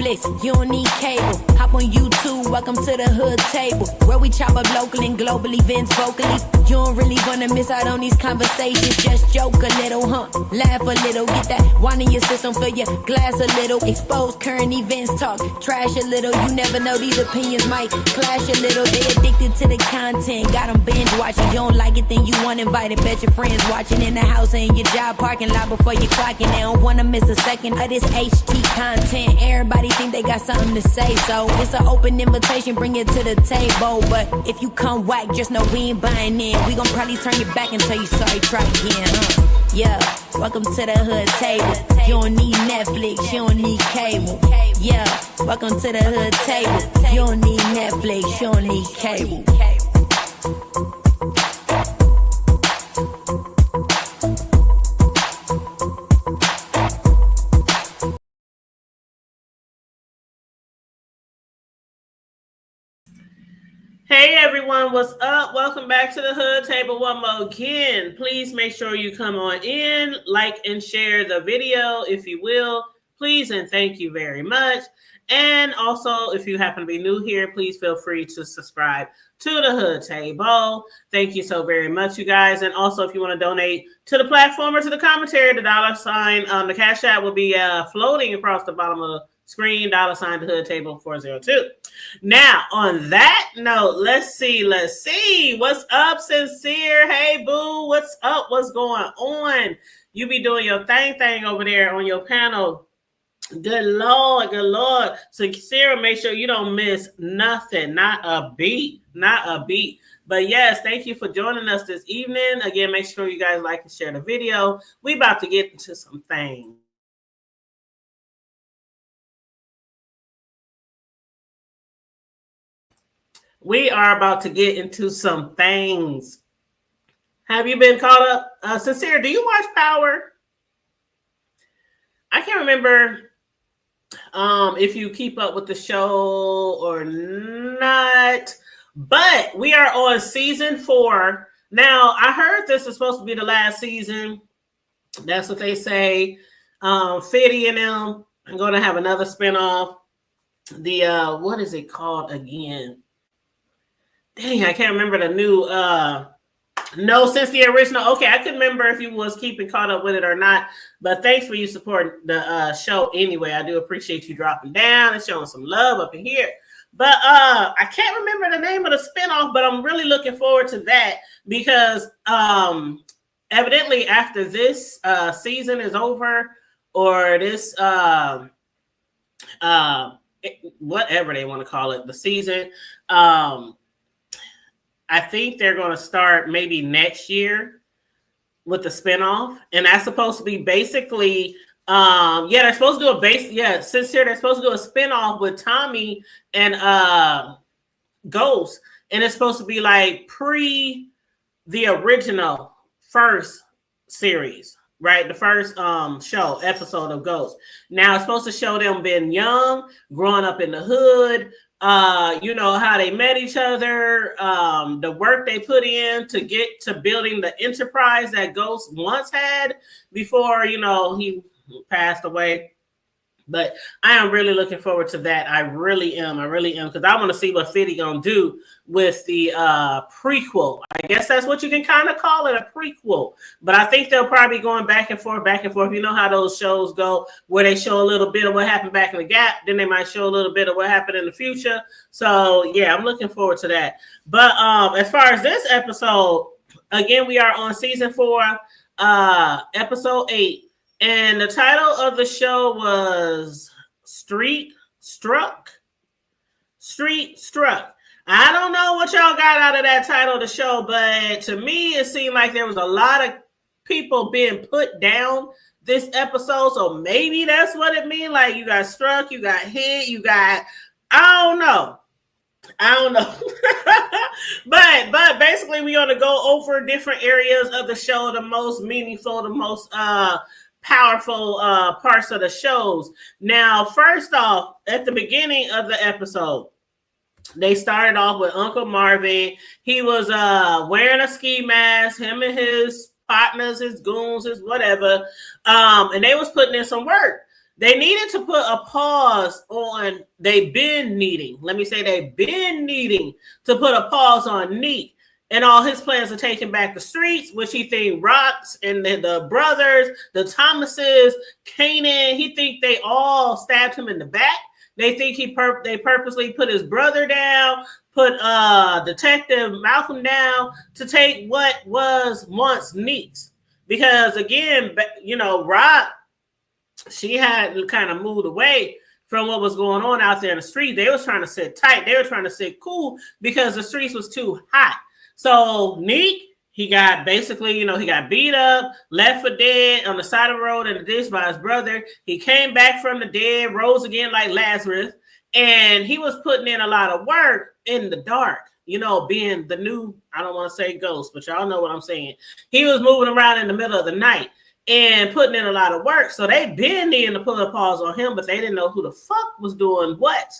Netflix, you don't need cable. Hop on YouTube, welcome to the hood table, where we chop up local and global events vocally. You don't really wanna miss out on these conversations. Just joke a little, laugh a little, get that wine in your system, fill your glass a little. Expose current events, talk trash a little. You never know, these opinions might clash a little. They addicted to the content, got them binge watching. You don't like it, then you want invited. Bet your friends watching in the house and your job parking lot before you clocking. They don't wanna miss a second of this HT content. Everybody think they got something to say, so it's an open invitation, bring it to the table. But if you come whack, just know we ain't buying in. We gon' probably turn your back and tell you sorry, try again, Yeah, welcome to the hood table. You don't need Netflix, you don't need cable. Yeah, welcome to the hood table. You don't need Netflix, you don't need cable. Hey everyone, what's up? Welcome back to the Hood Table one more again. Please make sure you come on in, like and share the video if you will. Please and thank you very much. And also, if you happen to be new here, please feel free to subscribe to the Hood Table. Thank you so very much, you guys. And also, if you want to donate to the platform or to the commentary, the $, the Cash App will be floating across the bottom of the screen, $, the Hood Table 402. Now, on that note, let's see. What's up, Sincere? Hey, boo, what's up? What's going on? You be doing your thing over there on your panel. Good Lord. So, Sarah, make sure you don't miss nothing, not a beat. But yes, thank you for joining us this evening. Again, make sure you guys like and share the video. We about to get into some things. We are about to get into some things. Have you been caught up? Sincere, do you watch Power? I can't remember if you keep up with the show or not, but we are on season 4. Now, I heard this is supposed to be the last season. That's what they say. Fitty and them are going to have another spinoff. The, what is it called again? Dang, I can't remember the new, no, since the original. Okay, I couldn't remember if you was keeping caught up with it or not, but thanks for you supporting the show anyway. I do appreciate you dropping down and showing some love up in here. But I can't remember the name of the spinoff, but I'm really looking forward to that because evidently after this season is over, or this whatever they want to call it, the season, I think they're going to start maybe next year with the spinoff. And that's supposed to be basically, they're supposed to do Sincere, they're supposed to do a spinoff with Tommy and Ghost. And it's supposed to be like pre the original first series, right? The first episode of Ghost. Now it's supposed to show them being young, growing up in the hood, how they met each other, the work they put in to get to building the enterprise that Ghost once had before, he passed away. But I am really looking forward to that. I really am, because I want to see what Fitty gonna do with the prequel. I guess that's what you can kind of call it, a prequel. But I think they'll probably be going back and forth. You know how those shows go, where they show a little bit of what happened back in the gap, then they might show a little bit of what happened in the future. So yeah, I'm looking forward to that. But as far as this episode, again, we are on season 4, episode 8. And the title of the show was Street Struck. I don't know what y'all got out of that title of the show, but to me, it seemed like there was a lot of people being put down this episode. So maybe that's what it means. Like you got struck, you got hit, I don't know. but basically we're going to go over different areas of the show, the most meaningful, the most powerful parts of the shows. Now, first off, at the beginning of the episode, they started off with Uncle Marvin. He was wearing a ski mask, him and his partners, his goons, his whatever, and they was putting in some work. They needed to put a pause on, they've been needing to put a pause on Neek and all his plans of taking back the streets, which he think Rocks and the brothers, the Thomases, Kanan, he think they all stabbed him in the back. They think they purposely put his brother down, put Detective Malcolm down to take what was once Neek's. Because again, you know, Rock, she had kind of moved away from what was going on out there in the street. They was trying to sit tight. They were trying to sit cool because the streets was too hot. So Neek, he got basically, you know, he got beat up, left for dead on the side of the road in the ditch by his brother. He came back from the dead, rose again like Lazarus, and he was putting in a lot of work in the dark, you know, being the new, I don't want to say ghost, but y'all know what I'm saying. He was moving around in the middle of the night and putting in a lot of work. So they been needing to put a pause on him, but they didn't know who the fuck was doing what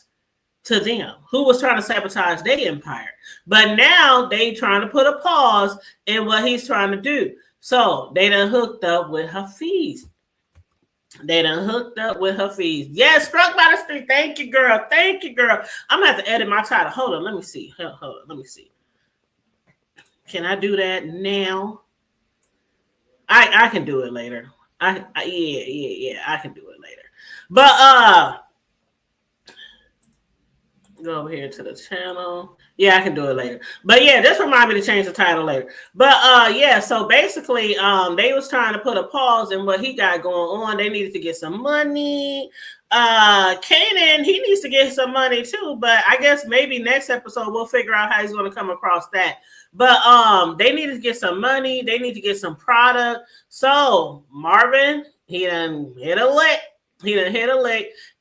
to them, who was trying to sabotage their empire. But now they trying to put a pause in what he's trying to do. So they done hooked up with Hafiz. Yes, struck by the street. Thank you, girl. I'm gonna have to edit my title. Hold on, let me see. Can I do that now? I can do it later. I can do it later. But go over here to the channel. Yeah, I can do it later. But yeah, just remind me to change the title later. But yeah, so basically, they was trying to put a pause in what he got going on. They needed to get some money. Kanan, he needs to get some money too. But I guess maybe next episode we'll figure out how he's going to come across that. But they need to get some money. They need to get some product. So Marvin, he done hit a lick.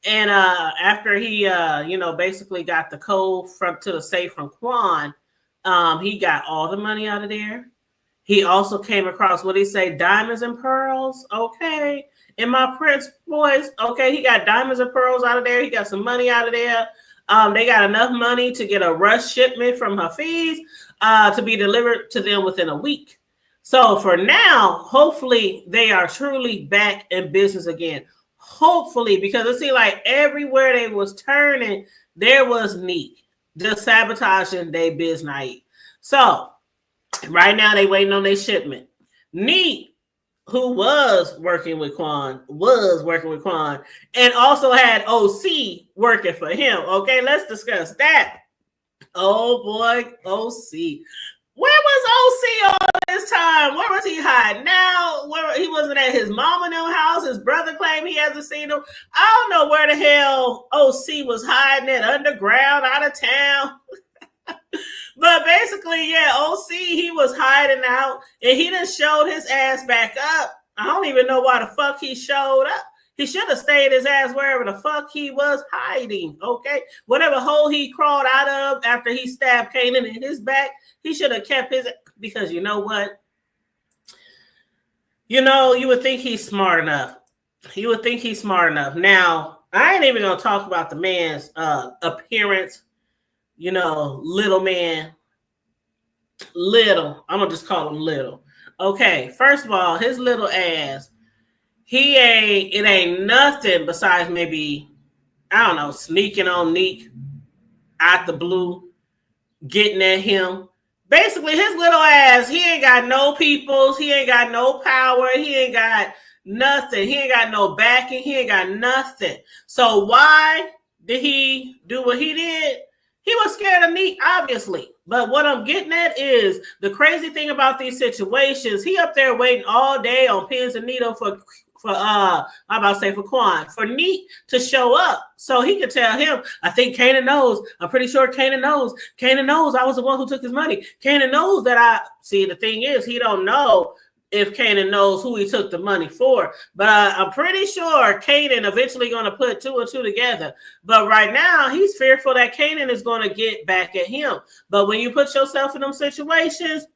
And after he, basically got the code to the safe from Quan, he got all the money out of there. He also came across, what he say, diamonds and pearls. Okay. In my Prince voice. Okay. He got diamonds and pearls out of there. He got some money out of there. They got enough money to get a rush shipment from Hafiz to be delivered to them within a week. So for now, hopefully they are truly back in business again. Hopefully, because it seemed like everywhere they was turning, there was Neek just sabotaging their business. So right now they waiting on their shipment. Neek, who was working with Quan, and also had OC working for him. Okay, let's discuss that. Oh boy, OC. Where was OC all this time? Where was he hiding? Now, he wasn't at his mom and them house. His brother claimed he hasn't seen him. I don't know where the hell OC was hiding at, underground, out of town. But basically, yeah, OC, he was hiding out, and he done showed his ass back up. I don't even know why the fuck he showed up. He should have stayed his ass wherever the fuck he was hiding, okay? Whatever hole he crawled out of after he stabbed Kanan in his back, he should have kept his, because you know what? You know, you would think he's smart enough. Now, I ain't even going to talk about the man's appearance. You know, little man. Little. I'm going to just call him little. Okay, first of all, his little ass, it ain't nothing besides maybe, I don't know, sneaking on Neek out the blue, getting at him. Basically, his little ass, he ain't got no peoples, he ain't got no power, he ain't got nothing, he ain't got no backing, he ain't got nothing. So why did he do what he did? He was scared of Neek, obviously. But what I'm getting at is the crazy thing about these situations, he up there waiting all day on pins and needles for Quan, for Neek to show up so he could tell him, I think Kanan knows. I'm pretty sure Kanan knows. Kanan knows I was the one who took his money. Kanan knows that see, the thing is, he don't know if Kanan knows who he took the money for. But I'm pretty sure Kanan eventually going to put two and two together. But right now, he's fearful that Kanan is going to get back at him. But when you put yourself in them situations,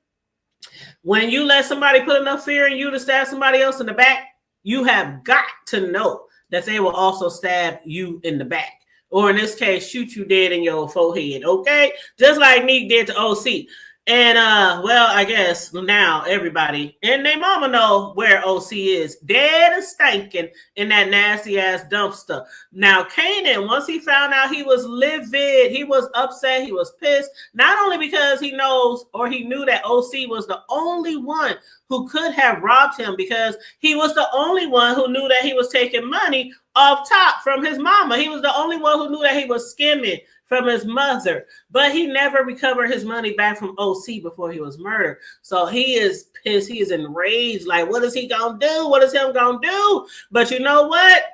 when you let somebody put enough fear in you to stab somebody else in the back, you have got to know that they will also stab you in the back. Or in this case, shoot you dead in your forehead, okay? Just like Neek did to OC. And well, I guess now everybody and their mama know where OC is, dead and stinking in that nasty ass dumpster. Now, Kanan, once he found out, he was livid, he was upset, he was pissed. Not only because he knows or he knew that OC was the only one who could have robbed him, because he was the only one who knew that he was taking money off top from his mama. He was the only one who knew that he was skimming from his mother, but he never recovered his money back from OC before he was murdered. So he is pissed. He is enraged. Like, what is he gonna do? What is him gonna do? But you know what,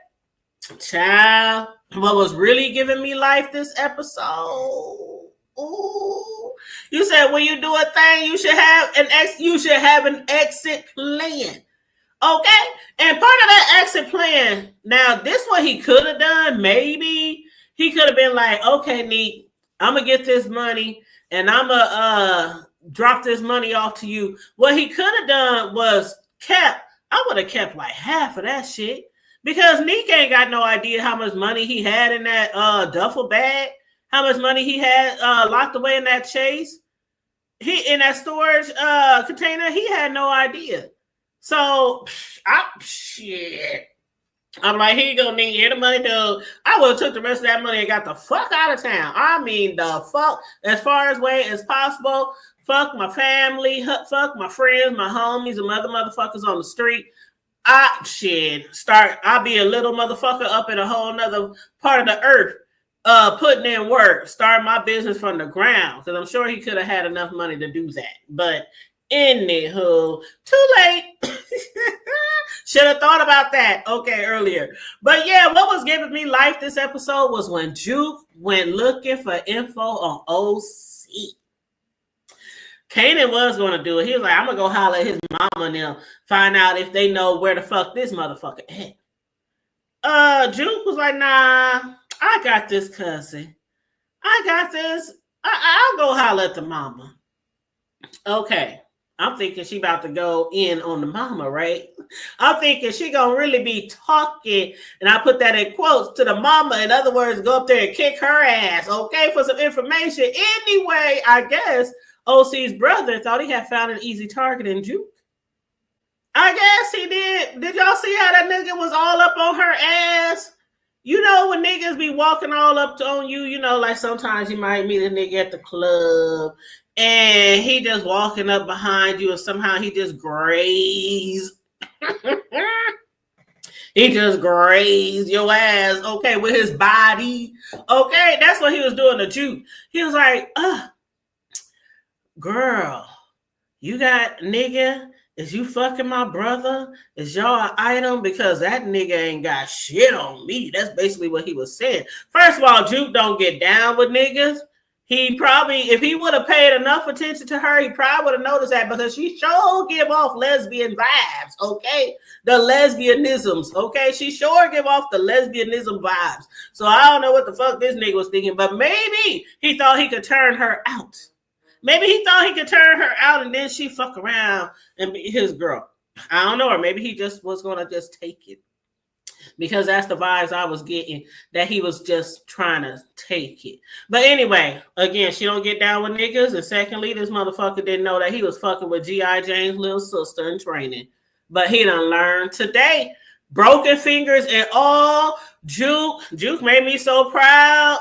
child? What was really giving me life this episode? Ooh, you said when you do a thing, you should have an exit plan. Okay, and part of that exit plan. Now, this what he could have done, maybe. He could have been like, okay, Neek, I'm going to get this money and I'm going to drop this money off to you. What he could have done was I would have kept like half of that shit, because Neek ain't got no idea how much money he had in that duffel bag, how much money he had locked away in that chase. In that storage container, he had no idea. So, shit. I'm like, here you go, nigga. Here the money, dude. I would have took the rest of that money and got the fuck out of town. I mean, the fuck, as far away as possible. Fuck my family. Fuck my friends, my homies, and other motherfuckers on the street. I'll be a little motherfucker up in a whole nother part of the earth, putting in work, start my business from the ground. Because I'm sure he could have had enough money to do that. But anywho, too late. Should have thought about that earlier. But yeah, what was giving me life this episode was when Juke went looking for info on OC. Kanan was going to do it. He was like, I'm going to go holler at his mama and them, find out if they know where the fuck this motherfucker at. Juke was like, nah, I got this, cousin. I got this. I'll go holler at the mama. Okay. I'm thinking she about to go in on the mama, right? I'm thinking she gonna really be talking, and I put that in quotes, to the mama. In other words, go up there and kick her ass, okay, for some information. Anyway, I guess OC's brother thought he had found an easy target in Juke. I guess he did. Did y'all see how that nigga was all up on her ass? You know when niggas be walking all up on you, you know, like sometimes you might meet a nigga at the club, and he just walking up behind you, and somehow he just grazed. He just grazed your ass, okay, with his body. Okay, that's what he was doing to Juke. He was like, girl, you got nigga, is you fucking my brother? Is y'all an item? Because that nigga ain't got shit on me. That's basically what he was saying. First of all, Juke don't get down with niggas. He probably, if he would have paid enough attention to her, he probably would have noticed that, because she sure give off lesbian vibes, okay? The lesbianisms, okay? She sure give off the lesbianism vibes. So I don't know what the fuck this nigga was thinking, but maybe he thought he could turn her out. Maybe he thought he could turn her out and then she fuck around and be his girl. I don't know, or maybe he just was going to just take it. Because that's the vibes I was getting, that he was just trying to take it. But anyway, again, she don't get down with niggas. And secondly, this motherfucker didn't know that he was fucking with G.I. Jane's little sister in training. But he done learned today. Broken fingers and all. Juke made me so proud.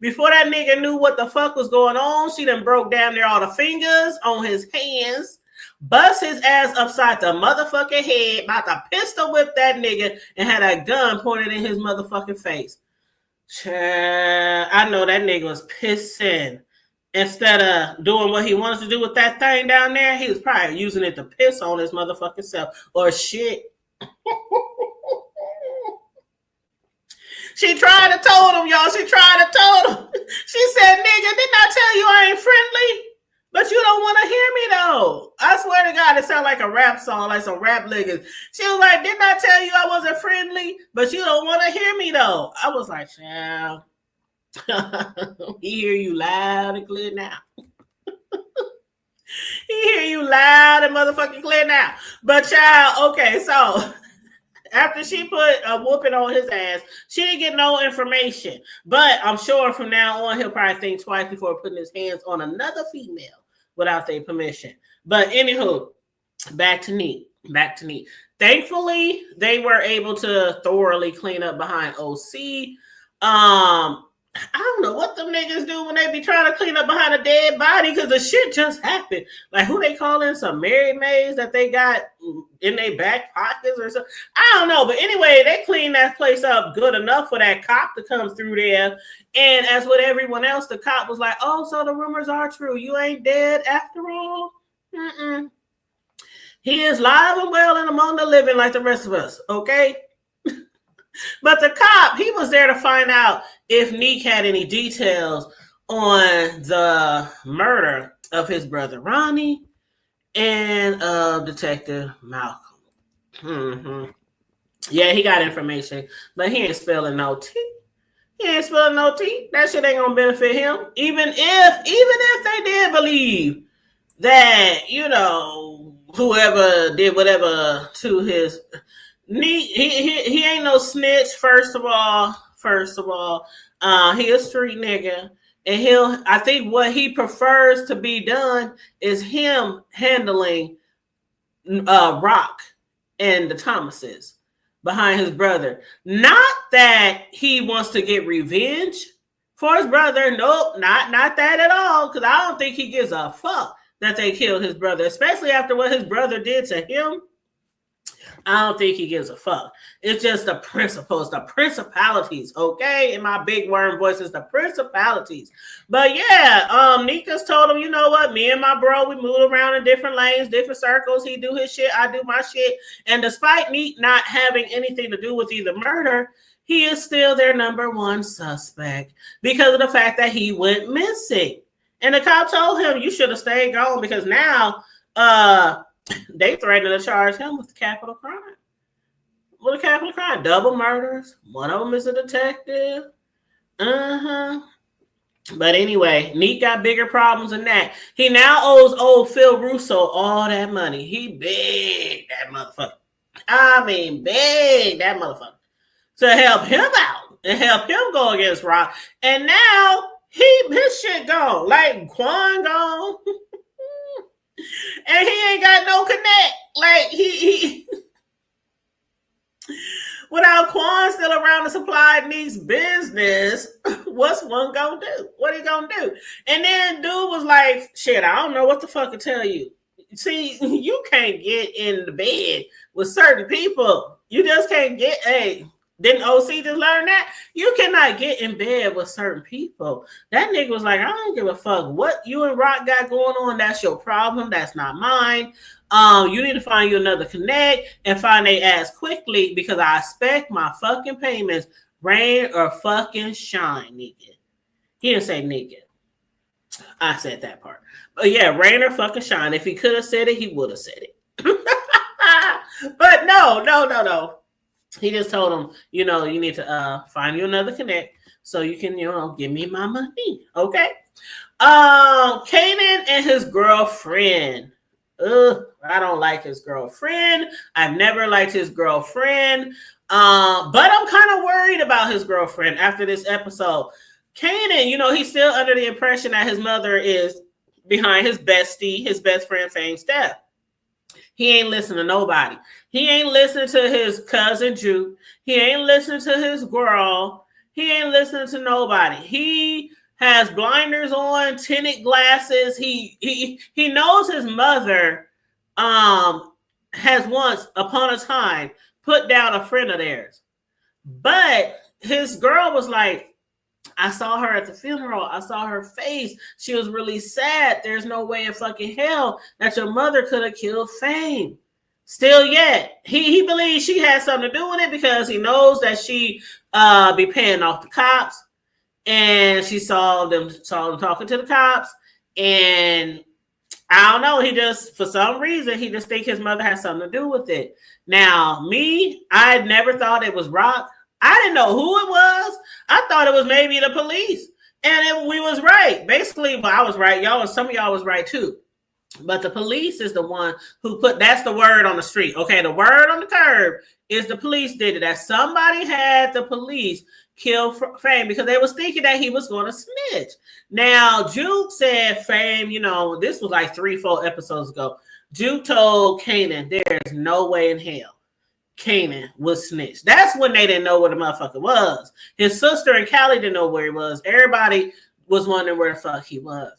Before that nigga knew what the fuck was going on, she done broke down there all the fingers on his hands. Bust his ass upside the motherfucking head, about to pistol whip that nigga, and had a gun pointed in his motherfucking face. I know that nigga was pissing. Instead of doing what he wanted to do with that thing down there, he was probably using it to piss on his motherfucking self or shit. She tried to told him, y'all. She tried to told him. She said, nigga, didn't I tell you I ain't friendly? But you don't want to hear me, though. I swear to God, it sounds like a rap song, like some rap niggas. She was like, didn't I tell you I wasn't friendly? But you don't want to hear me, though. I was like, child. He hear you loud and clear now. He hear you loud and motherfucking clear now. But child, okay, so After she put a whooping on his ass, she didn't get no information. But I'm sure from now on, he'll probably think twice before putting his hands on another female without their permission. But anywho, back to Neat. Thankfully, they were able to thoroughly clean up behind OC. I don't know what them niggas do when they be trying to clean up behind a dead body because the shit just happened. Like, who they calling? Some married maids that they got in their back pockets or something? I don't know. But anyway, they cleaned that place up good enough for that cop to come through there. And as with everyone else, the cop was like, oh, so the rumors are true. You ain't dead after all? Mm-mm. He is live and well and among the living like the rest of us, okay? But the cop, he was there to find out if Neek had any details on the murder of his brother Ronnie and Detective Malcolm. Mm-hmm. Yeah, he got information, but he ain't spilling no tea. That shit ain't gonna benefit him. Even if they did believe that, you know, whoever did whatever to his... He ain't no snitch. First of all, he a street nigga, and I think what he prefers to be done is him handling Rock and the Thomases behind his brother. Not that he wants to get revenge for his brother. Nope, not that at all. Because I don't think he gives a fuck that they killed his brother, especially after what his brother did to him. I don't think he gives a fuck. It's just the principles, the principalities, okay? In my big worm voice, it's the principalities. But yeah, Nika's told him, you know what? Me and my bro, we move around in different lanes, different circles. He do his shit, I do my shit. And despite Neek not having anything to do with either murder, he is still their number one suspect because of the fact that he went missing. And the cop told him, you should have stayed gone because now, they threatened to charge him with capital crime. Double murders. One of them is a detective. But anyway, Neek got bigger problems than that. He now owes old Phil Russo all that money. He begged that motherfucker. To help him out and help him go against Rock. And now his shit gone. Like Quan gone. And he ain't got no connect. Like he without Quan still around to supply Neek's business, what's one gonna do? What he gonna do? And then dude was like, shit, I don't know what the fuck to tell you. See, you can't get in the bed with certain people. You just can't get didn't OC just learn that? You cannot get in bed with certain people. That nigga was like, I don't give a fuck what you and Rock got going on. That's your problem. That's not mine. You need to find you another connect and find they ass quickly because I expect my fucking payments rain or fucking shine, nigga. He didn't say nigga. I said that part. But yeah, rain or fucking shine. If he could have said it, he would have said it. But no. He just told him, you know, you need to find you another connect so you can, you know, give me my money. Okay. Kanan and his girlfriend. I don't like his girlfriend. I've never liked his girlfriend. But I'm kind of worried about his girlfriend after this episode. Kanan, you know, he's still under the impression that his mother is behind his bestie, his best friend, Fame's death. He ain't listening to nobody. He ain't listening to his cousin Juke. He ain't listening to his girl. He ain't listening to nobody. He has blinders on, tinted glasses. He knows his mother has once upon a time put down a friend of theirs. But his girl was like, I saw her at the funeral. I saw her face. She was really sad. There's no way in fucking hell that your mother could have killed Fame. Still yet, he believes she had something to do with it because he knows that she be paying off the cops. And she saw them talking to the cops. And I don't know. He just, for some reason, he just think his mother has something to do with it. Now, I never thought it was Rock. I didn't know who it was. I thought it was maybe the police. And we was right. Basically, well, I was right. Some of y'all was right too. But the police is the one who put, that's the word on the street. Okay, the word on the curb is the police did it. That somebody had the police kill Fame because they was thinking that he was going to snitch. Now, Juke said Fame, this was like 3-4 episodes ago. Juke told Kanan, there's no way in hell Kanan was snitch. That's when they didn't know where the motherfucker was. His sister and Callie didn't know where he was. Everybody was wondering where the fuck he was.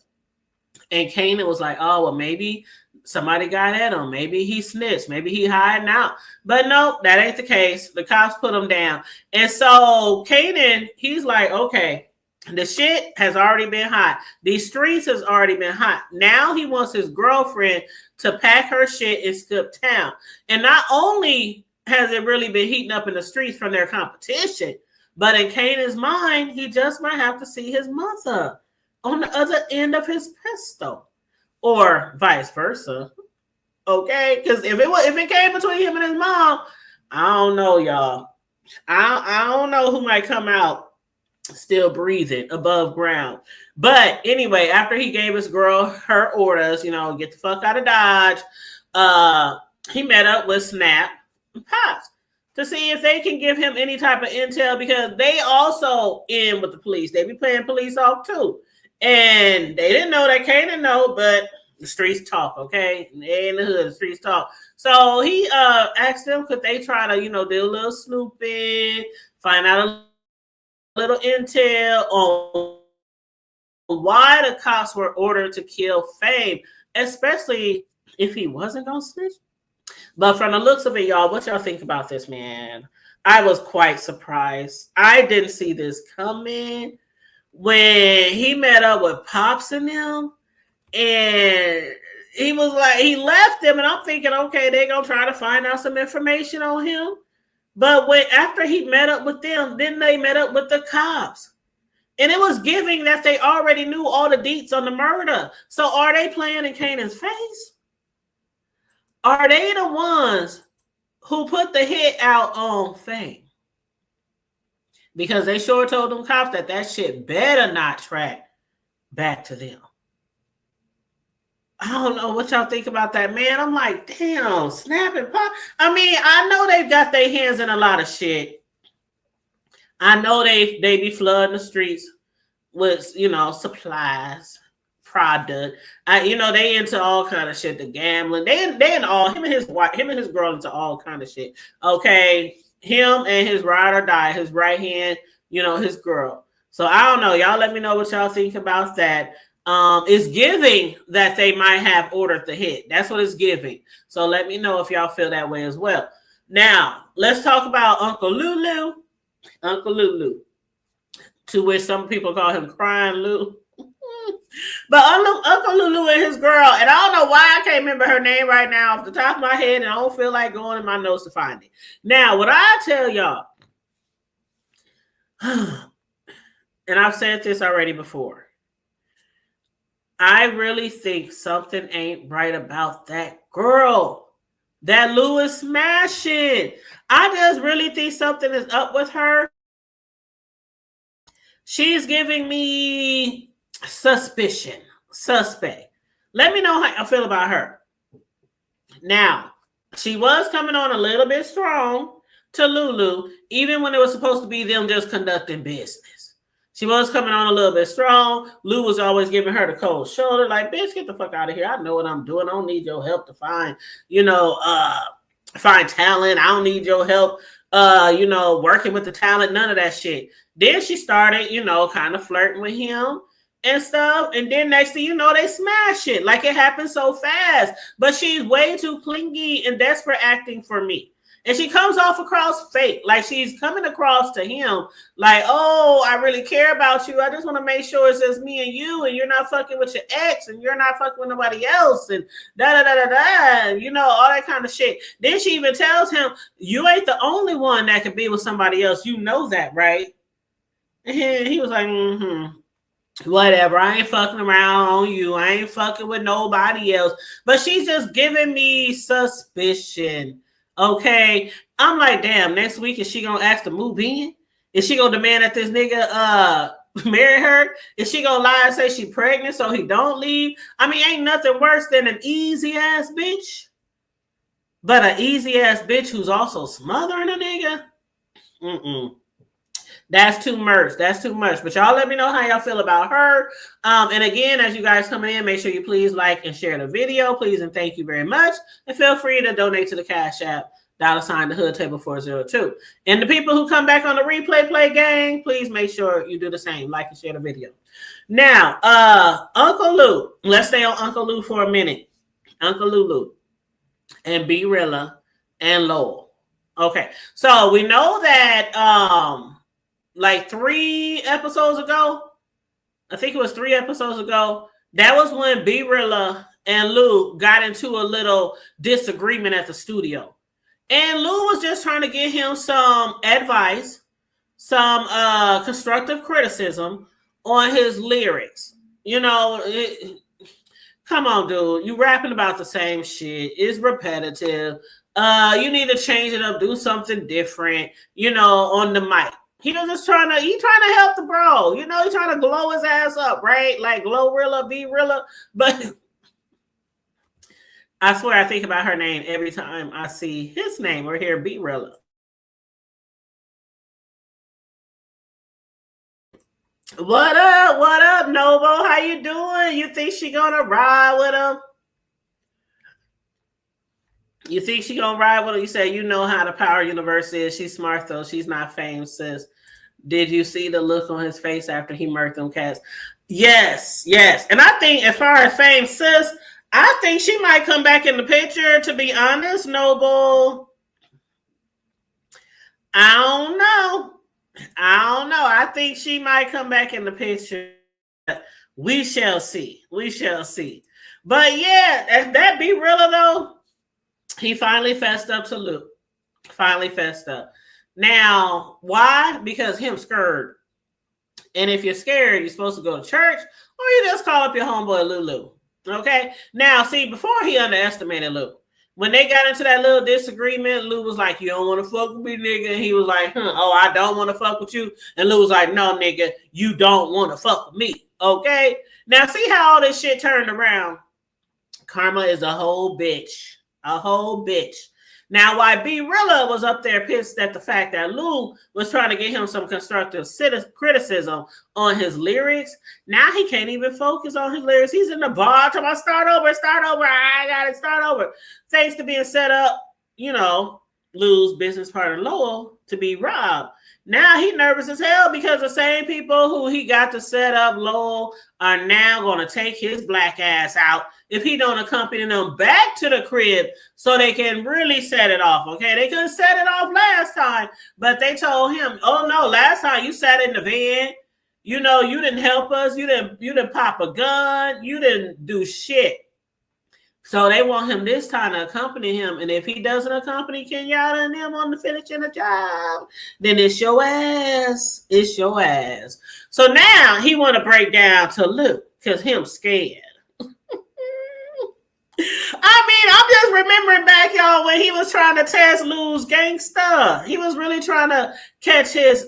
And Kanan was like, oh, well, maybe somebody got at him. Maybe he snitched. Maybe he hiding out. But nope, that ain't the case. The cops put him down. And so Kanan, he's like, okay, the shit has already been hot. These streets has already been hot. Now he wants his girlfriend to pack her shit and skip town. And not only has it really been heating up in the streets from their competition, but in Kanan's mind, he just might have to see his mother on the other end of his pistol, or vice versa. Okay, because if it came between him and his mom, I don't know, y'all. I don't know who might come out still breathing above ground. But anyway, after he gave his girl her orders, get the fuck out of Dodge, he met up with Snap and Pops to see if they can give him any type of intel, because they also in with the police. They be playing police off too. And they didn't know that Kanan know, but the streets talk, okay? They in the hood, the streets talk. So he asked them, could they try to, do a little snooping, find out a little intel on why the cops were ordered to kill Fame, especially if he wasn't going to snitch. But from the looks of it, y'all, what y'all think about this, man? I was quite surprised. I didn't see this coming. When he met up with Pops and them, and he was like, he left them, and I'm thinking, okay, they're gonna try to find out some information on him. But after he met up with them, then they met up with the cops. And it was giving that they already knew all the deets on the murder. So are they playing in Kanan's face? Are they the ones who put the hit out on Fame? Because they sure told them cops that shit better not track back to them. I don't know what y'all think about that, man. I'm like, damn, Snap and Pop. I mean, I know they've got their hands in a lot of shit. I know they be flooding the streets with, supplies, product. They into all kind of shit, the gambling. They in all, him and his wife, him and his girl into all kind of shit. Okay. Him and his ride or die, his right hand, his girl. So I don't know. Y'all let me know what y'all think about that. It's giving that they might have ordered the hit. That's what it's giving. So let me know if y'all feel that way as well. Now, let's talk about Uncle Lulu. Uncle Lulu, to which some people call him Crying Lou. But Uncle Lulu and his girl, and I don't know why I can't remember her name right now off the top of my head, and I don't feel like going in my notes to find it. Now, what I tell y'all, and I've said this already before, I really think something ain't right about that girl that Lou is smashing. I just really think something is up with her. She's giving me suspect. Let me know how I feel about her. Now, she was coming on a little bit strong to Lulu, even when it was supposed to be them just conducting business. She was coming on a little bit strong. Lou was always giving her the cold shoulder, like, bitch, get the fuck out of here. I know what I'm doing. I don't need your help to find, find talent. I don't need your help, working with the talent, none of that shit. Then she started, kind of flirting with him and stuff. And then next thing you know, they smash it. Like, it happened so fast. But she's way too clingy and desperate acting for me. And she comes off across fake. Like, she's coming across to him like, oh, I really care about you. I just want to make sure it's just me and you, and you're not fucking with your ex, and you're not fucking with nobody else, and da-da-da-da-da, all that kind of shit. Then she even tells him, you ain't the only one that can be with somebody else. You know that, right? And he was like, whatever. I ain't fucking around on you. I ain't fucking with nobody else. But she's just giving me suspicion. Okay, I'm like, damn, next week is she gonna ask to move in? Is she gonna demand that this nigga marry her? Is she gonna lie and say she pregnant so he don't leave? I mean, ain't nothing worse than an easy ass bitch. But an easy ass bitch who's also smothering a nigga? That's too much. That's too much. But y'all let me know how y'all feel about her. And again, as you guys coming in, make sure you please like and share the video. Please and thank you very much. And feel free to donate to the Cash App, $, the Hood Table 402. And the people who come back on the replay play gang, please make sure you do the same. Like and share the video. Now, Uncle Lou. Let's stay on Uncle Lou for a minute. Uncle Lulu and B Rilla and Lowell. Okay. So we know that like 3 episodes ago, I think it was 3 episodes ago, that was when B Rilla and Lou got into a little disagreement at the studio. And Lou was just trying to get him some advice, some constructive criticism on his lyrics. You know, come on, dude. You rapping about the same shit. It's repetitive. You need to change it up, do something different, you know, on the mic. He was just trying to help the bro. You know, he's trying to glow his ass up, right? Like Glorilla, B Rilla. But I swear I think about her name every time I see his name or hear B Rilla. What up? What up, Novo? How you doing? You think she gonna ride with him? You think she gonna ride with him? You say you know how the Power Universe is. She's smart though. She's not famous, sis. Did you see the look on his face after he murked them cats? Yes, yes. And I think as far as fame, sis, I think she might come back in the picture, to be honest, Noble. I don't know. I think she might come back in the picture. We shall see. We shall see. But yeah, that B Rilla though, he finally fessed up to Luke. Finally fessed up. Now, why? Because him scared. And if you're scared, you're supposed to go to church, or you just call up your homeboy Lulu. Okay? Now, see, before he underestimated Luke, when they got into that little disagreement, Lou was like, you don't want to fuck with me, nigga. And he was like, oh, I don't want to fuck with you. And Lou was like, no, nigga, you don't want to fuck with me. Okay? Now, see how all this shit turned around? Karma is a whole bitch. A whole bitch. Now, why B Rilla was up there pissed at the fact that Lou was trying to get him some constructive criticism on his lyrics, now he can't even focus on his lyrics. He's in the bar talking about start over. I got to start over. Thanks to being set up, you know, Lou's business partner Lowell to be robbed. Now he nervous as hell because the same people who he got to set up Lowell are now going to take his black ass out if he don't accompany them back to the crib so they can really set it off, okay? They couldn't set it off last time, but they told him, oh, no, last time you sat in the van. You know, you didn't help us. You didn't pop a gun. You didn't do shit. So they want him this time to accompany him. And if he doesn't accompany Kenyatta and them on the finishing the job, then it's your ass. It's your ass. So now he want to break down to Luke because him scared. I mean, I'm just remembering back, y'all, when he was trying to test Lou's gangsta. He was really trying to catch his,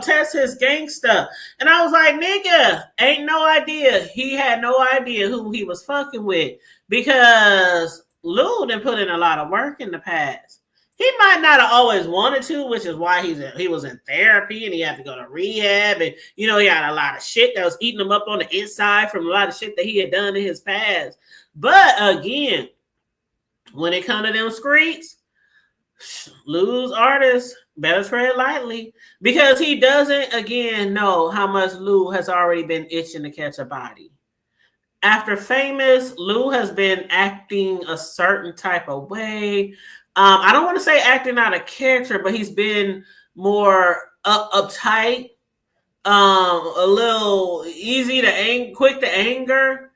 test his gangsta. And I was like, nigga, ain't no idea. He had no idea who he was fucking with because Lou done put in a lot of work in the past. He might not have always wanted to, which is why he was in therapy and he had to go to rehab. And, he had a lot of shit that was eating him up on the inside from a lot of shit that he had done in his past. But again, when it comes to them streets, Lou's artists better tread lightly because he doesn't, again, know how much Lou has already been itching to catch a body. After Famous, Lou has been acting a certain type of way. I don't want to say acting out of character, but he's been more uptight, a little easy to quick to anger.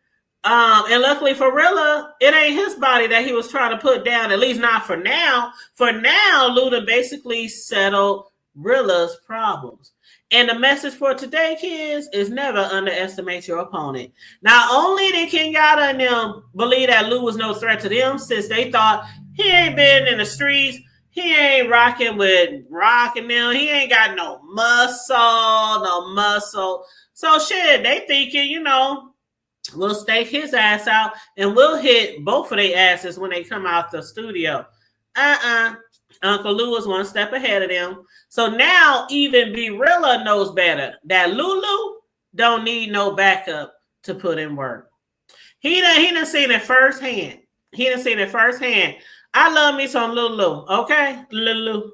And luckily for Rilla, it ain't his body that he was trying to put down, at least not for now. For now, Luda basically settled Rilla's problems. And the message for today, kids, is never underestimate your opponent. Not only did Kenyatta and them believe that Lou was no threat to them since they thought he ain't been in the streets, He ain't rocking with rocking them. He ain't got no muscle. So shit, they thinking, you know, we'll stake his ass out and we'll hit both of their asses when they come out the studio. Uncle Lou was one step ahead of them. So now even B-Rilla knows better that Lulu don't need no backup to put in work. He done seen it firsthand. I love me some Lulu, okay? Lulu.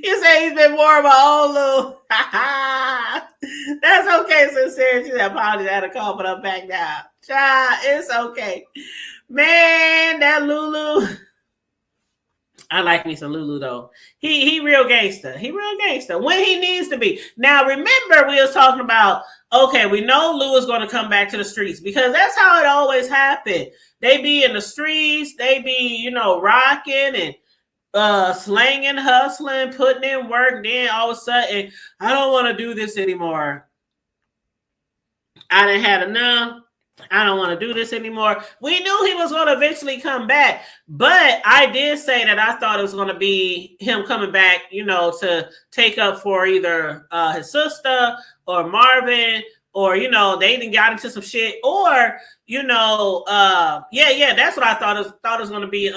You say he's been more of an old Lou. That's okay, sincere. She said, apologies, I had to call, but I'm back now. Child, it's okay. Man, that Lulu. I like me some Lulu though. He real gangster. He real gangster when he needs to be. Now remember we was talking about, okay, we know Lou is going to come back to the streets because that's how it always happened. They be in the streets, they be, you know, rocking and slanging, hustling, putting in work. Then all of a sudden, I don't want to do this anymore. I done had enough. I don't want to do this anymore. We knew he was going to eventually come back, but I did say that I thought it was going to be him coming back, you know, to take up for either his sister or Marvin, or, you know, they even got into some shit, or, you know, that's what I thought it was going to be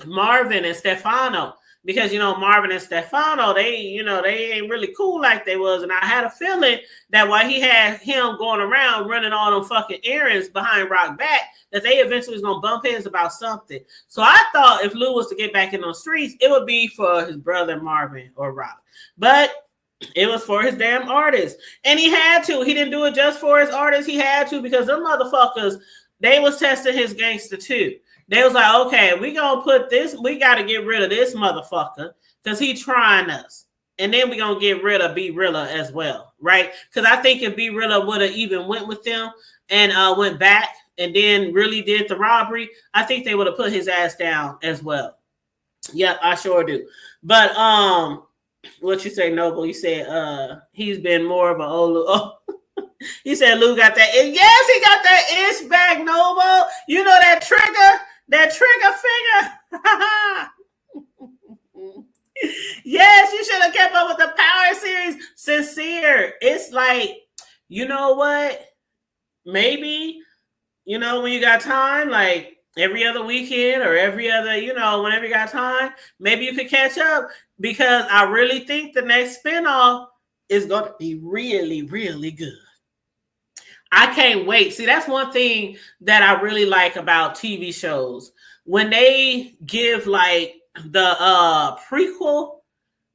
Marvin and Stefano. Because, you know, Marvin and Stefano, they ain't really cool like they was. And I had a feeling that while he had him going around running all them fucking errands behind Rock back, that they eventually was going to bump heads about something. So I thought if Lou was to get back in those streets, it would be for his brother Marvin or Rock. But it was for his damn artist. And he had to. He didn't do it just for his artist. He had to because them motherfuckers, they was testing his gangster too. They was like, okay, we gonna put this, we gotta get rid of this motherfucker because he trying us. And then we gonna get rid of B-Rilla as well, right? Because I think if B-Rilla would have even went with them and went back and then really did the robbery, I think they would have put his ass down as well. Yeah, I sure do. But what you say, Noble? You said he's been more of an old he said Lou got that. Yes, he got that ish back, Noble. You know that trigger finger. Yes, you should have kept up with the Power series. Sincere. It's like, you know what? Maybe, you know, when you got time, like every other weekend or every other, you know, whenever you got time, maybe you could catch up, because I really think the next spinoff is going to be really, really good. I can't wait. See, that's one thing that I really like about TV shows. When they give like the prequel,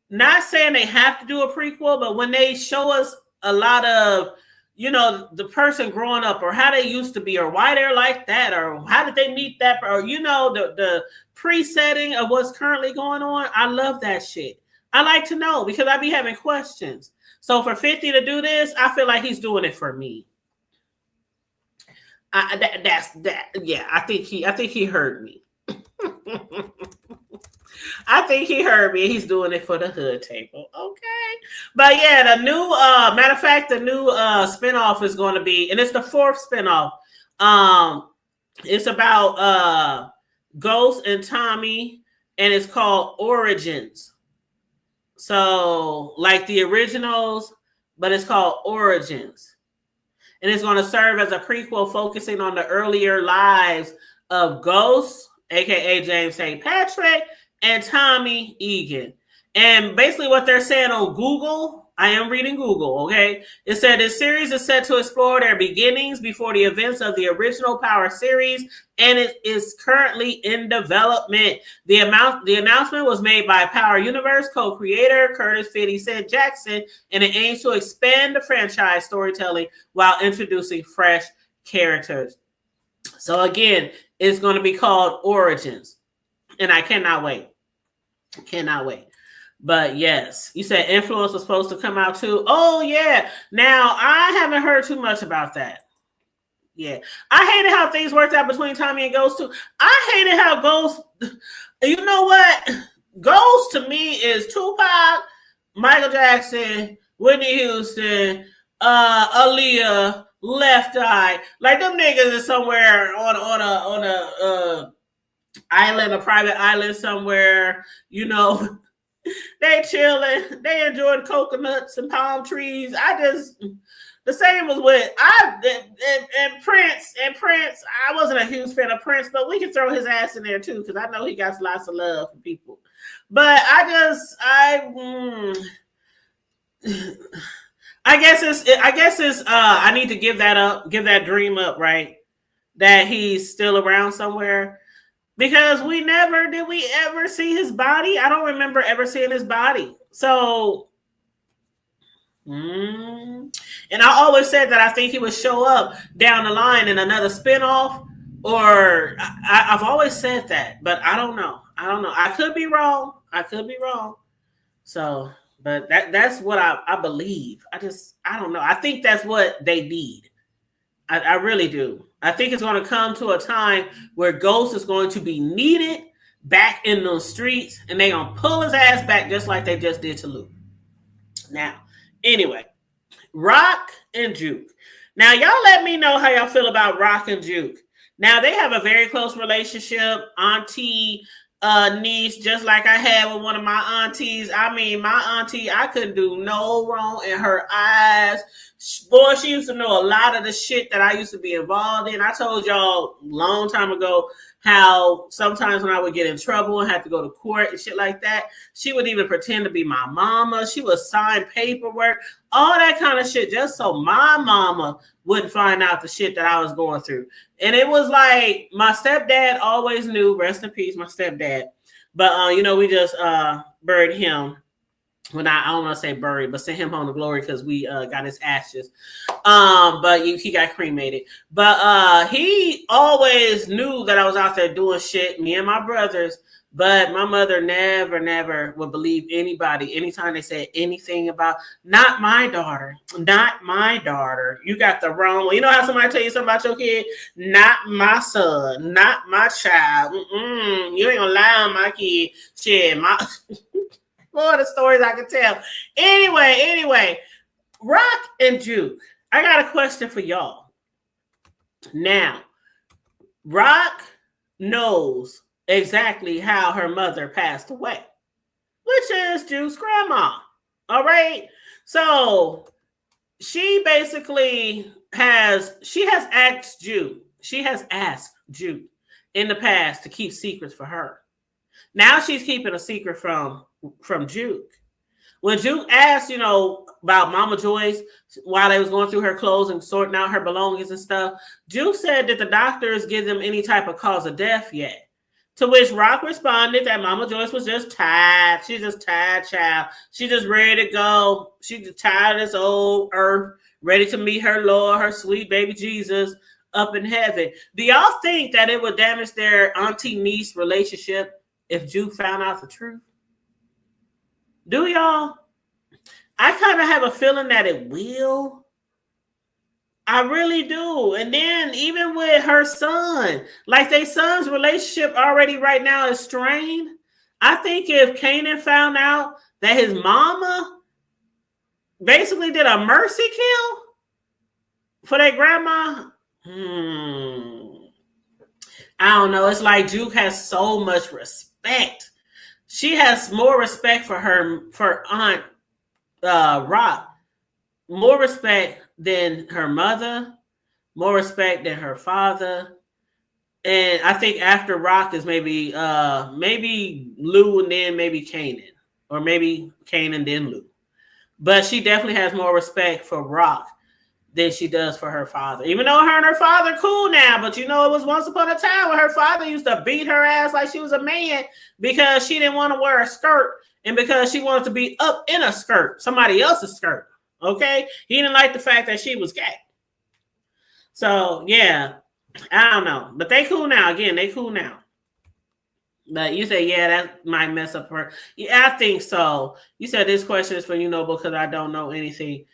not saying they have to do a prequel, but when they show us a lot of, you know, the person growing up or how they used to be or why they're like that or how did they meet that, or, you know, the pre-setting of what's currently going on. I love that shit. I like to know because I be having questions. So for 50 to do this, I feel like he's doing it for me. Yeah, I think he heard me. I think he heard me. He's doing it for the hood table. Okay. But yeah, the new matter of fact, the new spinoff is going to be, and it's the 4th spinoff. It's about Ghost and Tommy, and it's called Origins. So like the originals, but it's called Origins. And it's going to serve as a prequel focusing on the earlier lives of Ghost, a.k.a. James St. Patrick, and Tommy Egan. And basically what they're saying on Google, I am reading Google, okay? It said this series is set to explore their beginnings before the events of the original Power series, and it is currently in development. The announcement was made by Power Universe co-creator Curtis 50 Cent Jackson, and it aims to expand the franchise storytelling while introducing fresh characters. So again, it's going to be called Origins, and I cannot wait. Cannot wait. But yes, you said Influence was supposed to come out too. Oh yeah. Now I haven't heard too much about that. Yeah, I hated how things worked out between Tommy and Ghost too. I hated how Ghost. You know what? Ghost to me is Tupac, Michael Jackson, Whitney Houston, Aaliyah, left eye. Like them niggas is somewhere on a island, a private island somewhere. You know, they chilling, they enjoying coconuts and palm trees. The same was with and Prince. I wasn't a huge fan of Prince, but we can throw his ass in there too because I know he got lots of love from people. But I guess it's I need to give that dream up, right? That he's still around somewhere. Because we ever see his body? I don't remember ever seeing his body. So and I always said that I think he would show up down the line in another spinoff, or I've always said that, but I don't know. I could be wrong. So, but that's what I believe. I don't know. I think that's what they need. I really do. I think it's going to come to a time where Ghost is going to be needed back in those streets, and they're going to pull his ass back just like they just did to Luke. Now, anyway, Rock and Juke. Now, y'all let me know how y'all feel about Rock and Juke. Now, they have a very close relationship, auntie, niece, just like I had with one of my aunties. I mean, my auntie, I couldn't do no wrong in her eyes. Boy, she used to know a lot of the shit that I used to be involved in. I told y'all a long time ago how sometimes when I would get in trouble and have to go to court and shit like that, she would even pretend to be my mama. She would sign paperwork, all that kind of shit, just so my mama wouldn't find out the shit that I was going through. And it was like my stepdad always knew, rest in peace, my stepdad. But, we just buried him. Well, I don't want to say buried, but sent him home to glory because we got his ashes. But he got cremated. But he always knew that I was out there doing shit, me and my brothers. But my mother never would believe anybody anytime they said anything about, not my daughter. You got the wrong one. You know how somebody tell you something about your kid? Not my son, not my child. You ain't gonna lie on my kid. Shit, Boy, the stories I can tell. Anyway, Rock and Juke. I got a question for y'all. Now, Rock knows exactly how her mother passed away, which is Juke's grandma. All right. So she basically has asked Juke in the past to keep secrets for her. Now she's keeping a secret from Juke. When Juke asked, about Mama Joyce while they was going through her clothes and sorting out her belongings and stuff, Juke said that the doctors give them any type of cause of death yet. To which Rock responded that Mama Joyce was just tired. She's just tired, child. She's just ready to go. She's just tired of this old earth, ready to meet her Lord, her sweet baby Jesus up in heaven. Do y'all think that it would damage their auntie-niece relationship if Juke found out the truth? Do y'all? I kind of have a feeling that it will. I really do. And then even with her son, like their son's relationship already right now is strained. I think if Kanan found out that his mama basically did a mercy kill for their grandma, I don't know. It's like Juke has so much respect. She has more respect for Aunt Rock, more respect than her mother, more respect than her father. And I think after Rock is maybe Lou and then maybe Kanan, or maybe Kanan then Lou. But she definitely has more respect for Rock than she does for her father. Even though her and her father cool now, but it was once upon a time when her father used to beat her ass like she was a man because she didn't want to wear a skirt and because she wanted to be up in a skirt, somebody else's skirt. Okay? He didn't like the fact that she was gay. So, yeah, I don't know. But they cool now. Again, they cool now. But you say, yeah, that might mess up her. Yeah, I think so. You said this question is for because I don't know anything.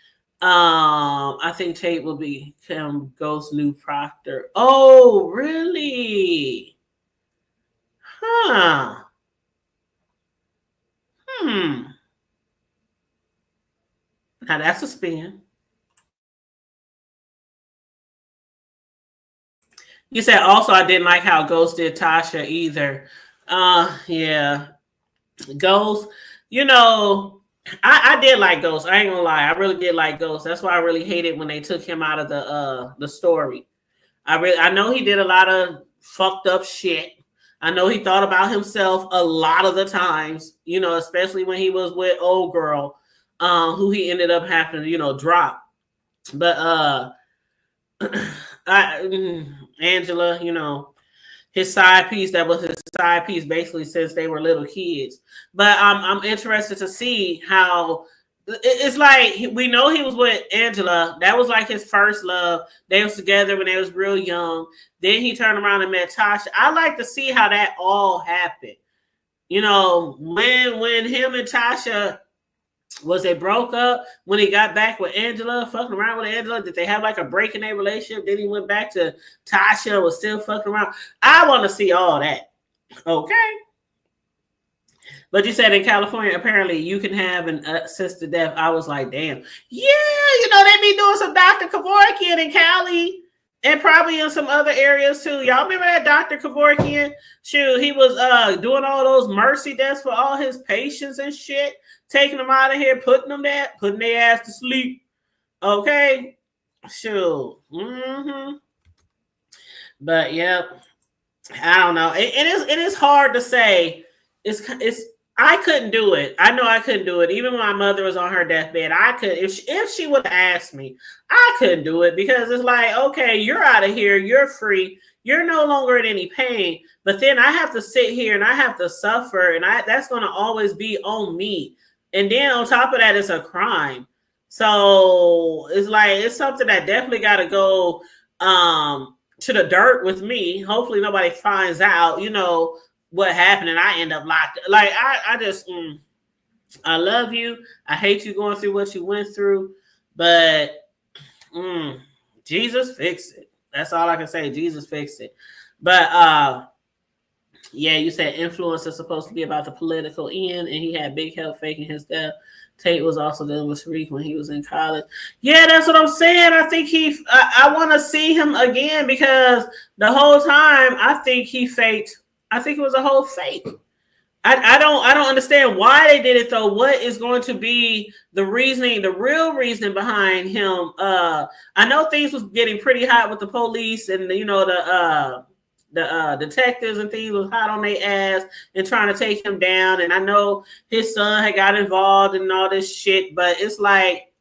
I think Tate will become Ghost's new proctor. Oh, really? Huh. Now that's a spin. You said also I didn't like how Ghost did Tasha either. Yeah. Ghost, you know, I did like Ghost. I ain't gonna lie. I really did like Ghost. That's why I really hated when they took him out of the story. I know he did a lot of fucked up shit. I know he thought about himself a lot of the times, you know, especially when he was with old girl, who he ended up having to, you know, drop. But Angela, you know, his side piece, that was his side piece basically since they were little kids. But I'm interested to see how it's like we know he was with Angela. That was like his first love. They was together when they was real young. Then he turned around and met Tasha. I like to see how that all happened. You know, when him and Tasha, was they broke up, when he got back with Angela, fucking around with Angela? Did they have like a break in their relationship? Then he went back to Tasha, was still fucking around. I want to see all that. Okay. But you said in California, apparently you can have an assisted death. I was like, damn. Yeah, you know, they be doing some Dr. Kevorkian in Cali and probably in some other areas too. Y'all remember that Dr. Kevorkian? Shoot, he was doing all those mercy deaths for all his patients and shit, taking them out of here, putting their ass to sleep. Okay? Shoot. Mm-hmm. But yeah, I don't know. It is hard to say. It's I couldn't do it. I know I couldn't do it. Even when my mother was on her deathbed, I could. If she would have asked me, I couldn't do it because it's like, okay, you're out of here. You're free. You're no longer in any pain. But then I have to sit here and I have to suffer, and that's going to always be on me. And then on top of that, it's a crime. So it's like it's something that definitely got to go to the dirt with me. Hopefully nobody finds out, you know, what happened and I end up locked. Like I just I love you. I hate you going through what you went through, but Jesus fixed it. That's all I can say. Jesus fixed it. But yeah, you said influence is supposed to be about the political end, and he had big help faking his death. Tate was also dealing with Sharik when he was in college. Yeah, that's what I'm saying. I think I want to see him again because the whole time I think he faked. I think it was a whole fake. I don't understand why they did it though. What is going to be the reasoning, the real reason behind him? I know things was getting pretty hot with the police and you know the detectives and things was hot on their ass and trying to take him down. And I know his son had got involved in all this shit, but it's like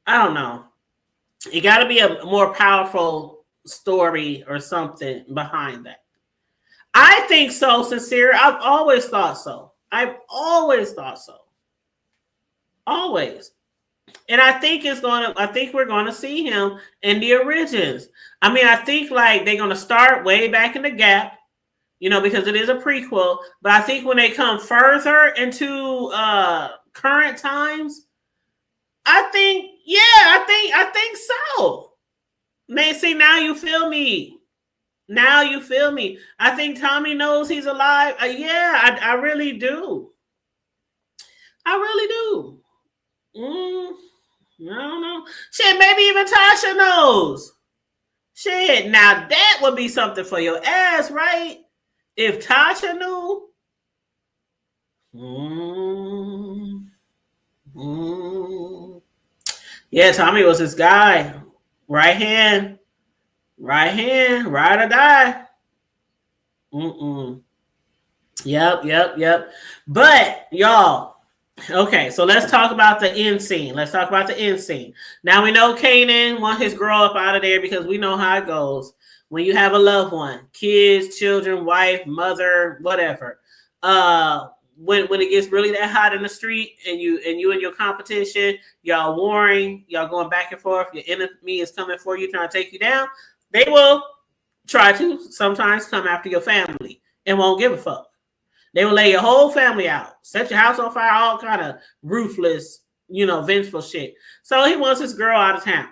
I don't know. It got to be a more powerful story or something behind that. I think so, sincere. I've always thought so. Always. And I think we're gonna see him in the origins. I mean, I think like they're gonna start way back in the gap, you know, because it is a prequel. But I think when they come further into current times, I think so. Man, see, now you feel me. I think Tommy knows he's alive. Yeah, I really do. I don't know. Shit, maybe even Tasha knows. Shit, now that would be something for your ass, right? If Tasha knew. Yeah, Tommy was his guy. Right hand, ride or die. Yep. But y'all, okay, so let's talk about the end scene. Now we know Kanan want his girl up out of there because we know how it goes. When you have a loved one, kids, children, wife, mother, whatever. When it gets really that hot in the street and you and your competition, y'all warring, y'all going back and forth, your enemy is coming for you, trying to take you down, they will try to sometimes come after your family and won't give a fuck. They will lay your whole family out, set your house on fire, all kind of ruthless, you know, vengeful shit. So he wants his girl out of town.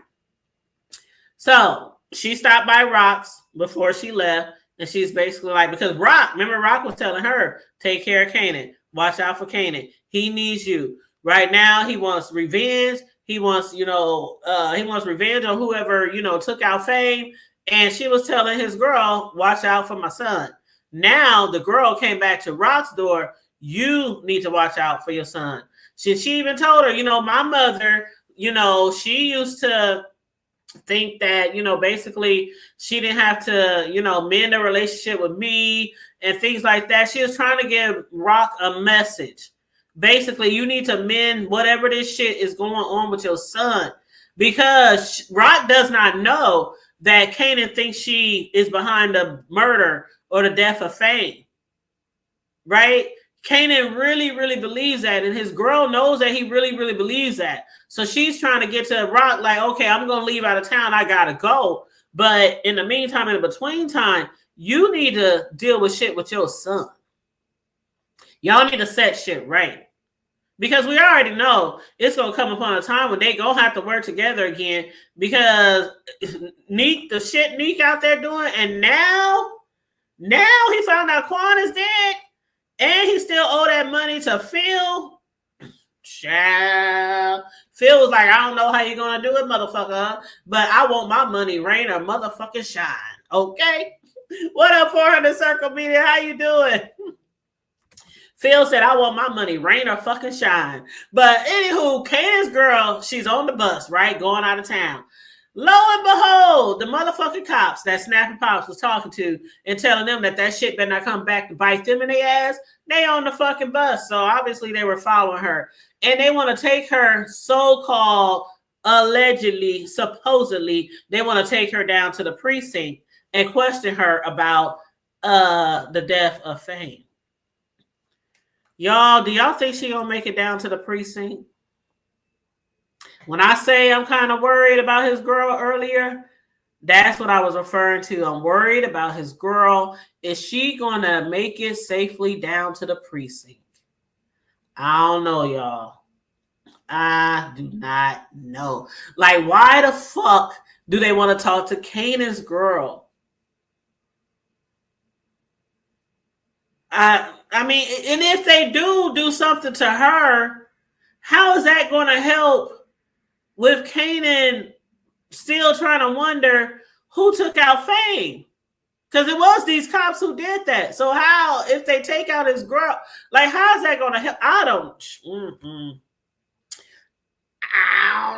So she stopped by Rock's before she left. And she's basically like, because Rock was telling her, take care of Kanan. Watch out for Kanan. He needs you. Right now, he wants revenge. He wants, he wants revenge on whoever, took out Fame. And she was telling his girl, watch out for my son. Now the girl came back to Rock's door. You need to watch out for your son. She even told her, my mother, she used to think that, basically she didn't have to, mend a relationship with me and things like that. She was trying to give Rock a message. Basically, you need to mend whatever this shit is going on with your son, because Rock does not know that Kanan thinks she is behind the murder or the death of Fame. Right? Kanan really, really believes that, and his girl knows that he really, really believes that. So she's trying to get to Rock like, okay, I'm going to leave out of town. I got to go. But in the meantime, in the between time, you need to deal with shit with your son. Y'all need to set shit right. Because we already know it's going to come upon a time when they going to have to work together again, because the shit Neek out there doing, and now he found out Quan is dead, and he still owe that money to Phil. Child. Phil was like, I don't know how you're going to do it, motherfucker, but I want my money rain or motherfucking shine. Okay? What up, 400 Circle Media? How you doing? Phil said, I want my money rain or fucking shine. But anywho, Kanan's girl, she's on the bus, right? Going out of town. Lo and behold, the motherfucking cops that Snappy Pops was talking to and telling them that shit better not come back to bite them in their ass. They on the fucking bus. So obviously they were following her. And they want to take her so-called, allegedly, supposedly, they want to take her down to the precinct and question her about the death of Fame. Y'all, do y'all think she gonna make it down to the precinct? When I say I'm kind of worried about his girl earlier, that's what I was referring to. I'm worried about his girl. Is she gonna make it safely down to the precinct? I don't know, y'all. I do not know. Like, why the fuck do they want to talk to Kanan's girl? I mean, and if they do something to her, how is that going to help with Kanan still trying to wonder who took out Fame? Because it was these cops who did that. So how, if they take out his girl, like, how is that going to help? I don't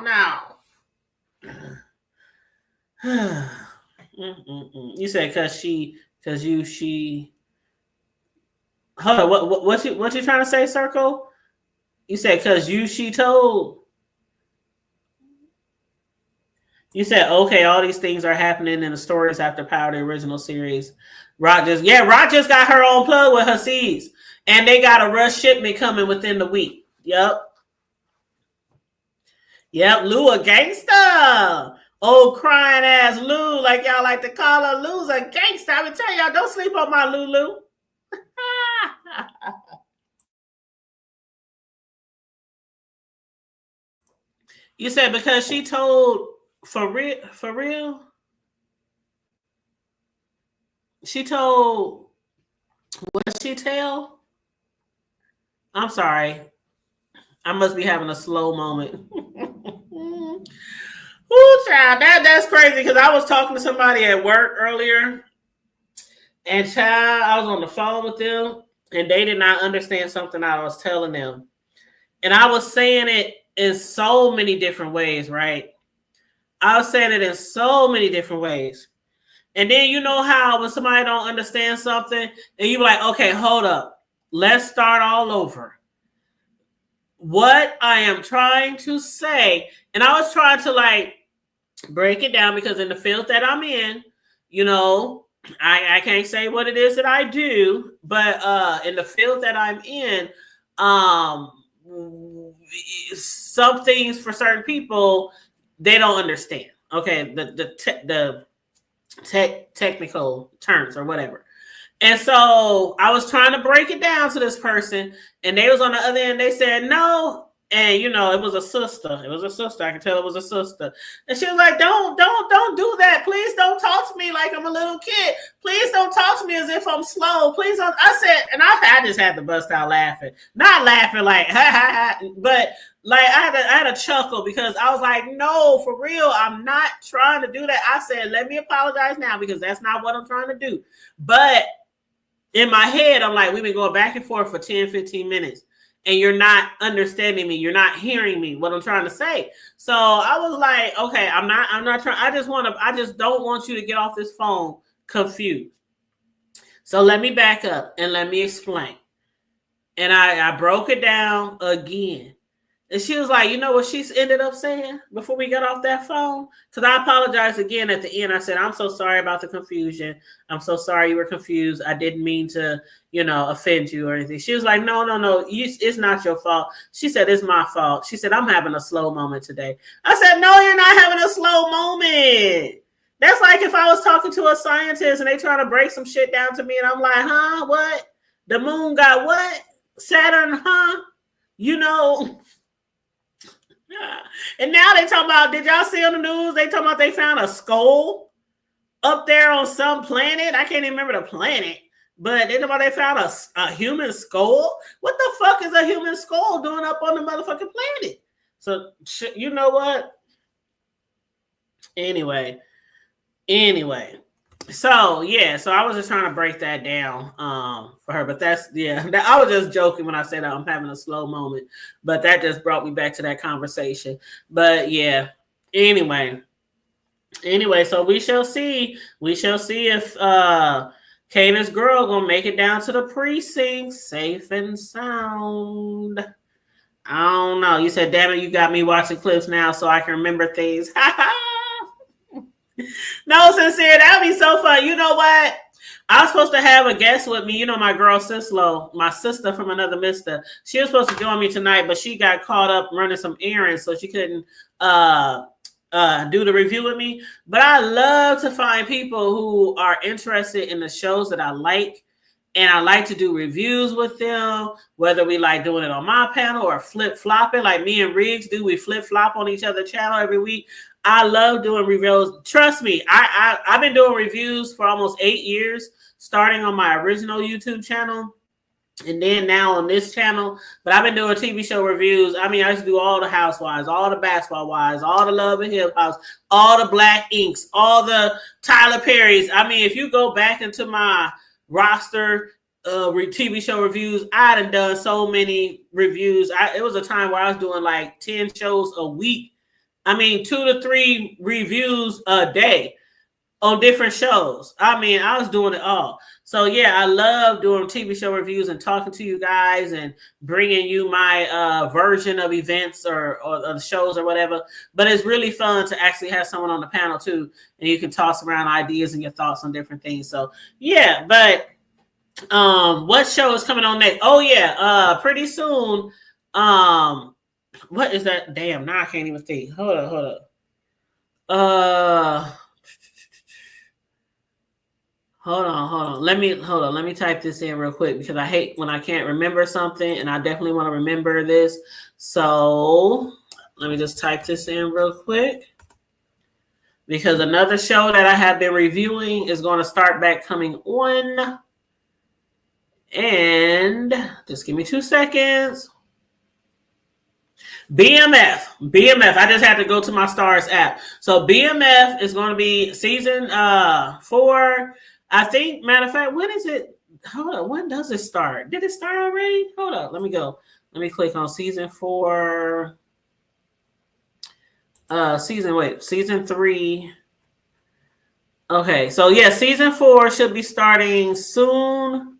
know. You said because you hold on, what you trying to say, Circle? You said because she told. You said, okay, all these things are happening in the stories after Power, the original series. Rock just got her own plug with her seeds. And they got a rush shipment coming within the week. Yep, Lou a gangster. Old crying ass Lou, like y'all like to call her. Lou's a gangster. I would tell y'all, don't sleep on my Lulu. You said because she told for real? She told, what she tell? I'm sorry. I must be having a slow moment. Ooh, child, that's crazy, because I was talking to somebody at work earlier, and child, I was on the phone with them, and they did not understand something I was telling them. And I was saying it in so many different ways, right? I was saying it in so many different ways. And then you know how when somebody don't understand something, and you be like, okay, hold up. Let's start all over. What I am trying to say, and I was trying to like break it down, because in the field that I'm in, you know, I can't say what it is that I do, but in the field that I'm in, some things for certain people, they don't understand. Okay, the technical terms or whatever. And so I was trying to break it down to this person, and they was on the other end. They said no, and you know, it was a sister. It was a sister. I can tell it was a sister. And she was like, "Don't do that, please. Don't talk to me like I'm I'm a little kid. Please don't talk to me as if I'm slow. Please don't. I said, and I just had to bust out laughing. Not laughing like, ha, ha, ha, but like I had a chuckle because I was like, no, for real, I'm not trying to do that. I said, let me apologize now because that's not what I'm trying to do. But in my head, I'm like, we've been going back and forth for 10, 15 minutes. And you're not understanding me. You're not hearing me, what I'm trying to say. So I was like, okay, I'm not trying. I just don't want you to get off this phone confused. So let me back up and let me explain. And I broke it down again. And she was like, you know what she ended up saying before we got off that phone? Because I apologized again at the end. I said, I'm so sorry about the confusion. I'm so sorry you were confused. I didn't mean to, offend you or anything. She was like, no. It's not your fault. She said, it's my fault. She said, I'm having a slow moment today. I said, no, you're not having a slow moment. That's like if I was talking to a scientist and they trying to break some shit down to me and I'm like, huh, what? The moon got what? Saturn, huh? And now they talking about, did y'all see on the news? They talking about they found a skull up there on some planet. I can't even remember the planet, but they talking about they found a human skull. What the fuck is a human skull doing up on the motherfucking planet? So you know what? Anyway. So yeah, so I was just trying to break that down for her, but I was just joking when I said I'm having a slow moment, but that just brought me back to that conversation. But yeah, anyway, so we shall see if Kanan's girl gonna make it down to the precinct safe and sound. I don't know. You said, damn it, you got me watching clips now so I can remember things. No, sincere, that would be so fun. You know what? I was supposed to have a guest with me. My girl Sislo, my sister from another mister. She was supposed to join me tonight, but she got caught up running some errands, so she couldn't do the review with me. But I love to find people who are interested in the shows that I like. And I like to do reviews with them, whether we like doing it on my panel or flip-flopping like me and Riggs do. We flip-flop on each other's channel every week. I love doing reviews. Trust me, I've been doing reviews for almost 8 years, starting on my original YouTube channel and then now on this channel. But I've been doing TV show reviews. I mean, I used to do all the Housewives, all the Basketball Wives, all the Love and Hip House, all the Black Inks, all the Tyler Perrys. I mean, if you go back into my roster TV show reviews, I done so many reviews. It was a time where I was doing like 10 shows a week. I mean, 2 to 3 reviews a day on different shows. I mean, I was doing it all. So yeah, I love doing TV show reviews and talking to you guys and bringing you my version of events or shows or whatever. But it's really fun to actually have someone on the panel too, and you can toss around ideas and your thoughts on different things. So yeah, but what show is coming on next? Oh yeah, pretty soon. What is that? Damn, now I can't even think. Hold up. Hold on. Let me type this in real quick because I hate when I can't remember something, and I definitely want to remember this. So let me just type this in real quick because another show that I have been reviewing is going to start back coming on. And just give me 2 seconds. BMF. I just had to go to my Stars app. So BMF is going to be season 4. I think, matter of fact, when is it? Hold on. When does it start? Did it start already? Hold up. Let me go. Let me click on season 4. Season 3. Okay. So yeah, season 4 should be starting soon.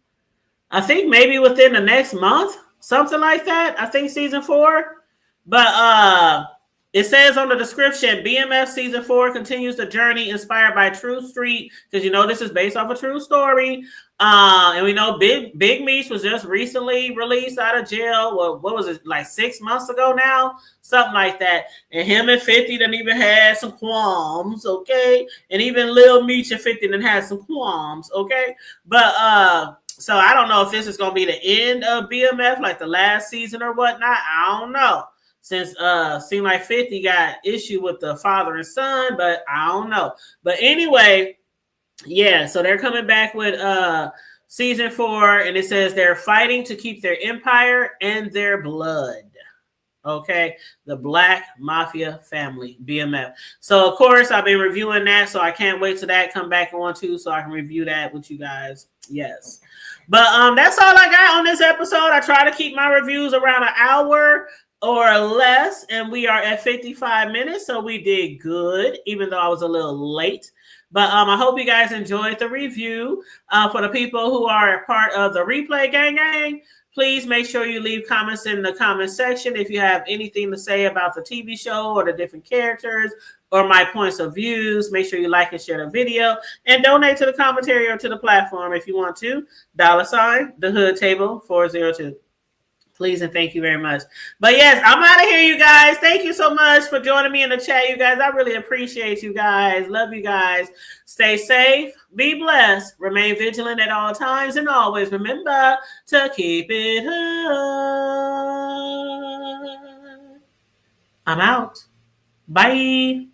I think maybe within the next month, something like that. I think season 4. But it says on the description, BMF season 4 continues the journey inspired by True Street, because this is based off a true story. And we know Big Meech was just recently released out of jail. Well, what was it, like 6 months ago now? Something like that. And him and 50 done even had some qualms, okay? And even Lil Meech and 50 done had some qualms, okay? But so I don't know if this is going to be the end of BMF, like the last season or whatnot. I don't know. Since seemed like 50 got issue with the father and son, but I don't know. But anyway, Yeah, so they're coming back with season 4, and it says they're fighting to keep their empire and their blood. Okay, the Black Mafia Family, BMF. So of course I've been reviewing that, so I can't wait till that come back on too, so I can review that with you guys. Yes, but that's all I got on this episode. I try to keep my reviews around an hour or less, and we are at 55 minutes, so we did good, even though I was a little late. But I hope you guys enjoyed the review. For the people who are a part of the Replay Gang, please make sure you leave comments in the comment section if you have anything to say about the TV show or the different characters or my points of views. Make sure you like and share the video and donate to the commentary or to the platform if you want to. $ the Hood Table 402. Please and thank you very much. But yes, I'm out of here, you guys. Thank you so much for joining me in the chat, you guys. I really appreciate you guys. Love you guys. Stay safe. Be blessed. Remain vigilant at all times. And always remember to keep it hood. I'm out. Bye.